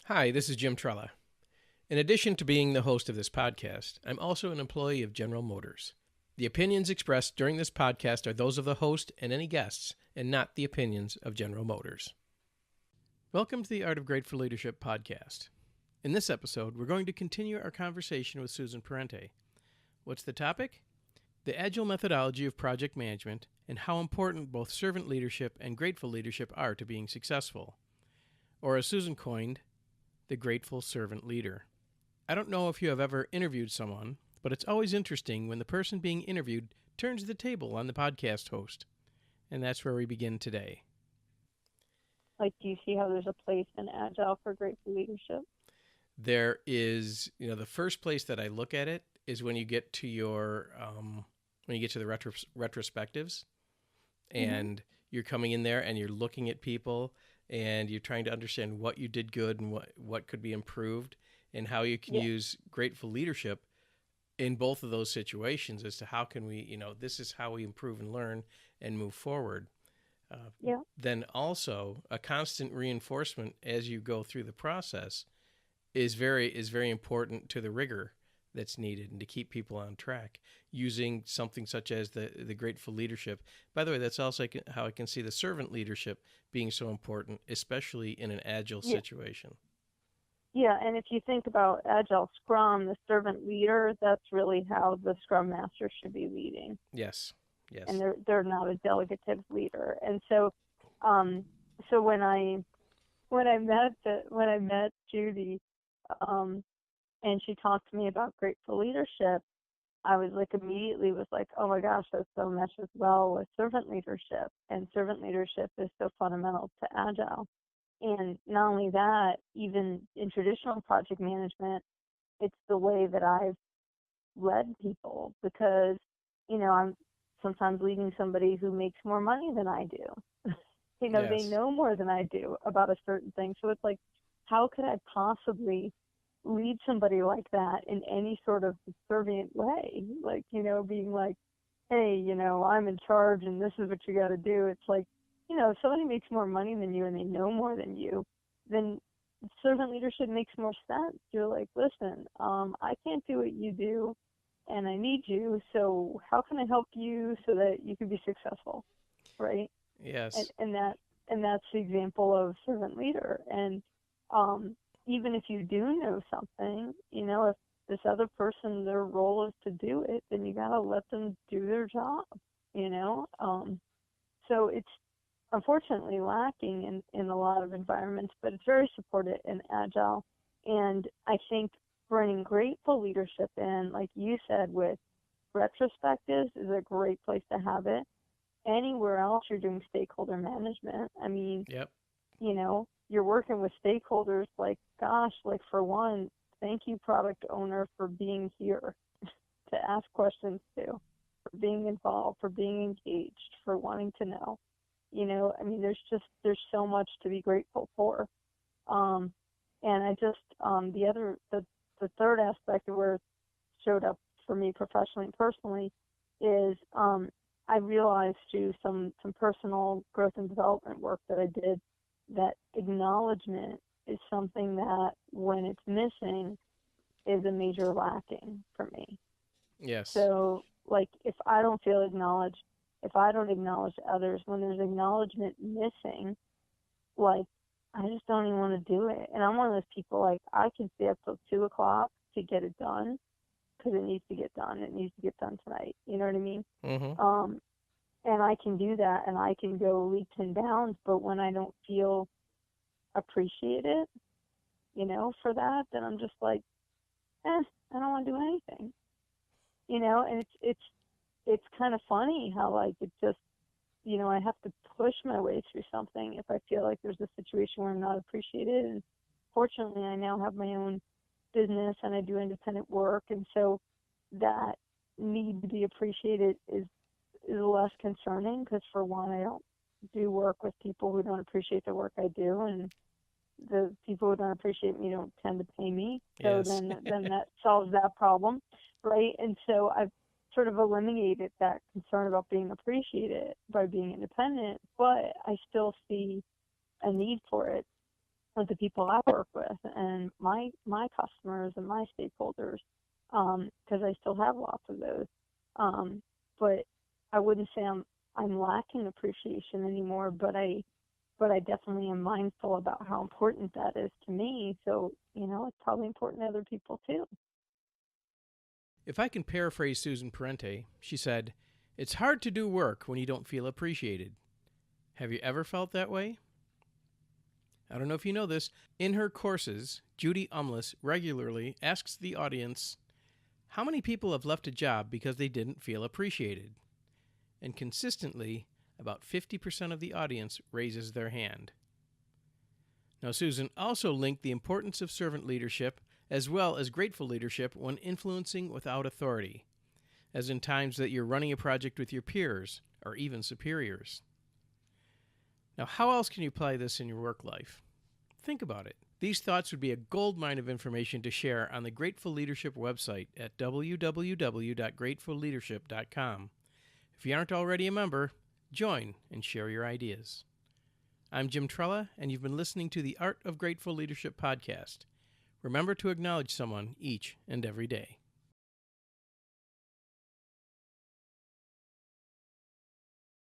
Hi, this is Jim Trella. In addition to being the host of this podcast, I'm also an employee of General Motors. The opinions expressed during this podcast are those of the host and any guests, and not the opinions of General Motors. Welcome to the Art of Grateful Leadership podcast. In this episode, we're going to continue our conversation with Susan Parente. What's the topic? The Agile methodology of project management and how important both servant leadership and grateful leadership are to being successful. Or as Susan coined, the grateful servant leader. I don't know if you have ever interviewed someone, but it's always interesting when the person being interviewed turns the table on the podcast host. And that's where we begin today. Like, do you see how there's a place in Agile for grateful leadership? There is, the first place that I look at it is when you get to your, the retrospectives, and you're coming in there and you're looking at people and you're trying to understand what you did good and what could be improved and how you can use grateful leadership in both of those situations as to how can we, this is how we improve and learn and move forward. Then also a constant reinforcement as you go through the process is very important to the rigor that's needed and to keep people on track using something such as the grateful leadership. By the way, that's also how I can see the servant leadership being so important, especially in an agile situation. Yeah, and if you think about Agile Scrum, the servant leader, that's really how the Scrum Master should be leading. Yes. And they're not a delegative leader. And so, so when I met Judy, and she talked to me about grateful leadership, I was immediately oh my gosh, that so meshes well with servant leadership. And servant leadership is so fundamental to Agile. And not only that, even in traditional project management, it's the way that I've led people because, I'm sometimes leading somebody who makes more money than I do. They know more than I do about a certain thing. So it's how could I possibly lead somebody like that in any sort of subservient way? Being hey, I'm in charge and this is what you got to do. It's if somebody makes more money than you and they know more than you, then servant leadership makes more sense. You're listen, I can't do what you do and I need you. So how can I help you so that you can be successful? Right. Yes. And that's the example of servant leader. And, even if you do know something, if this other person, their role is to do it, then you got to let them do their job, so it's unfortunately lacking in a lot of environments, but it's very supported in Agile. And I think bringing grateful leadership in, like you said, with retrospectives is a great place to have it. Anywhere else you're doing stakeholder management, you're working with stakeholders, for one, thank you, product owner, for being here to ask questions to, for being involved, for being engaged, for wanting to know. There's so much to be grateful for. And I just, the third aspect of where it showed up for me professionally and personally is I realized through some personal growth and development work that I did that acknowledgement is something that when it's missing is a major lacking for me. Yes. So if I don't feel acknowledged, if I don't acknowledge others, when there's acknowledgement missing, I just don't even want to do it. And I'm one of those people, I can stay up till 2 o'clock to get it done because it needs to get done. It needs to get done tonight. You know what I mean? Mm-hmm. And I can do that, and I can go leaps and bounds, but when I don't feel appreciated, for that, then I'm just I don't want to do anything. And it's kind of funny how it just, I have to push my way through something if I feel like there's a situation where I'm not appreciated. And fortunately, I now have my own business and I do independent work, and so that need to be appreciated is less concerning because, for one, I don't do work with people who don't appreciate the work I do, and the people who don't appreciate me don't tend to pay me. So Yes. then that solves that problem, right? And so I've sort of eliminated that concern about being appreciated by being independent, but I still see a need for it with the people I work with and my customers and my stakeholders, because I still have lots of those. But I wouldn't say I'm lacking appreciation anymore, but I definitely am mindful about how important that is to me. So, it's probably important to other people too. If I can paraphrase Susan Parente, she said, "It's hard to do work when you don't feel appreciated." Have you ever felt that way? I don't know if you know this. In her courses, Judy Umlis regularly asks the audience, how many people have left a job because they didn't feel appreciated? And consistently, about 50% of the audience raises their hand. Now, Susan also linked the importance of servant leadership as well as grateful leadership when influencing without authority, as in times that you're running a project with your peers or even superiors. Now, how else can you apply this in your work life? Think about it. These thoughts would be a goldmine of information to share on the Grateful Leadership website at www.gratefulleadership.com. If you aren't already a member, join and share your ideas. I'm Jim Trella, and you've been listening to the Art of Grateful Leadership podcast. Remember to acknowledge someone each and every day.